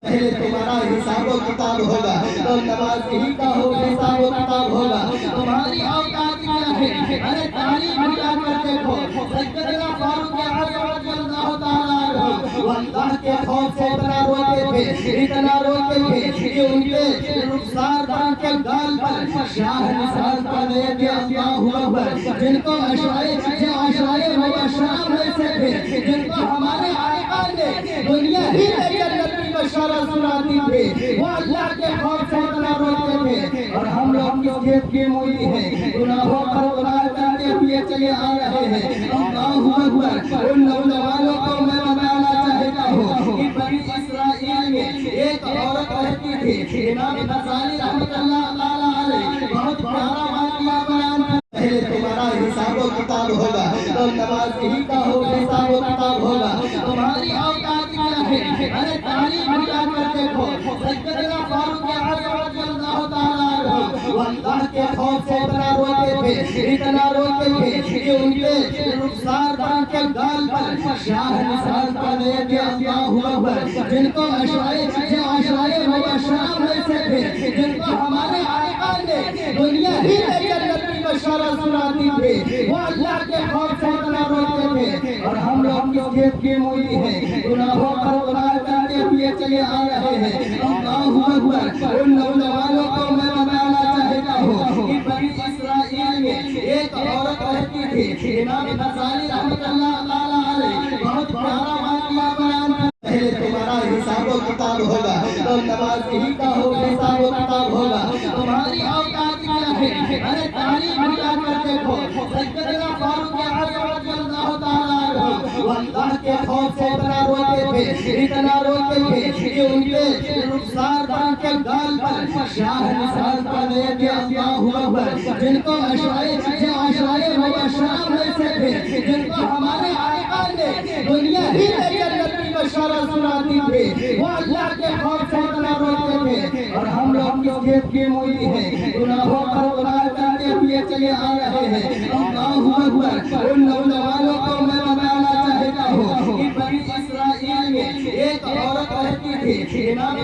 پہلے تمہارا حساب و کتاب ہوگا تو نماز ہی کا ہو حساب و کتاب ہوگا. تمہاری اوقات کیا ہے؟ ارے تعلیم اٹھا کر دیکھو. سیدنا فاروق اعظم رضی اللہ تعالیٰ عنہ وہ اللہ کے خوف سے اتنا روتے تھے کہ ان کے رخسار دان کے گال پر شاہ نثار پڑے گے اللہ اکبر، جن کو عشرائے مبشرہ میں سے تھے، جن کو ہمارے آقا نے دنیا ہی میں جنت کی بشارت سناتی تھی، وہ اللہ کے خوف سے اتنا روتے تھے. اور ہم لوگ کس کھیت کی مولی ہیں، گناہوں پر گناہ کرتے ہوئے چلے آ رہے ہیں. اللہ اکبر. ان نوجوانوں کو میں بتانا چاہتا ہوں کہ بنی اسرائیل میں ایک عورت رہتی تھی. امام غزالی رحمۃ اللہ تعالیٰ علیہ بہت پیارا واقعہ بیان کرتے ہیں. پہلے تمہارا حساب و کتاب ہوگا تو نماز ہی کا ہو حساب و کتاب ہوگا. تمہاری اوقات کیا ہے؟ ارے تعلیم اٹھا کر دیکھو. سیدنا فاروق اعظم رضی اللہ تعالیٰ عنہ وہ اللہ کے خوف سے اتنا روتے تھے کہ ان کے رخسار دان کے گال پر شاہ نثار پڑے گے اللہ اکبر، جن کو عشرائے مبشرہ میں سے تھے، جن کو ہمارے آقا نے دنیا ہی میں جنت کی بشارت سناتی تھی، وہ اللہ کے خوف سے اتنا روتے تھے. اور ہم لوگ کس کھیت کی مولی ہیں، گناہوں پر گناہ کرتے ہوئے چلے آ رہے ہیں. اللہ اکبر. ان نوجوانوں کو میں بتانا چاہتا ہوں کہ بنی اسرائیل میں ایک عورت رہتی تھی. امام غزالی رحمۃ اللہ تعالیٰ علیہ بہت پیارا واقعہ بیان کرتے ہیں. پہلے تمہارا حساب و کتاب ہوگا تو نماز ہی کا ہو حساب و کتاب ہوگا. تمہاری اوقات کیا ہے؟ ارے تعلیم اٹھا کر دیکھو. سیدنا فاروق اعظم رضی اللہ تعالیٰ عنہ وہ اللہ کے خوف سے اتنا روتے تھے کہ ان کے رخسار دان کے گال پر شاہ نثار پڑے گے اللہ اکبر، جن کو عشرائے مبشرہ میں سے تھے، جن کو ہمارے آقا نے دنیا ہی میں جنت کی بشارت سناتی تھی، وہ اللہ کے خوف سے اتنا روتے تھے. اور ہم لوگ کس کھیت کی مولی ہیں، گناہوں پر گناہ کرتے ہوئے چلے آ رہے ہیں. اللہ اکبر. ان نوجوانوں کو میں بتانا چاہتا ہوں کہ بنی اسرائیل میں ایک عورت رہتی تھی. امام